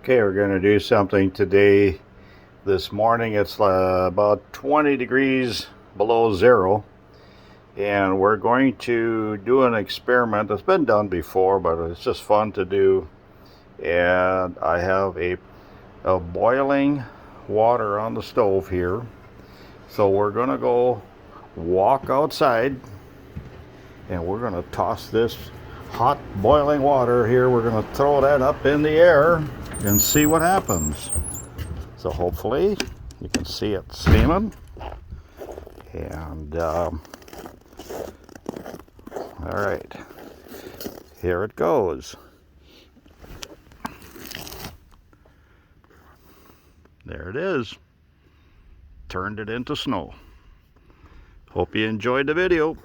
Okay, we're going to do something today. This morning it's about 20 degrees below zero, and we're going to do an experiment that's been done before, but it's just fun to do. And I have a boiling water on the stove here, so we're going to go walk outside and we're going to toss this hot boiling water here. We're going to throw that up in the air and see what happens. So hopefully you can see it steaming. And all right, here it goes. There it is. Turned it into snow. Hope you enjoyed the video.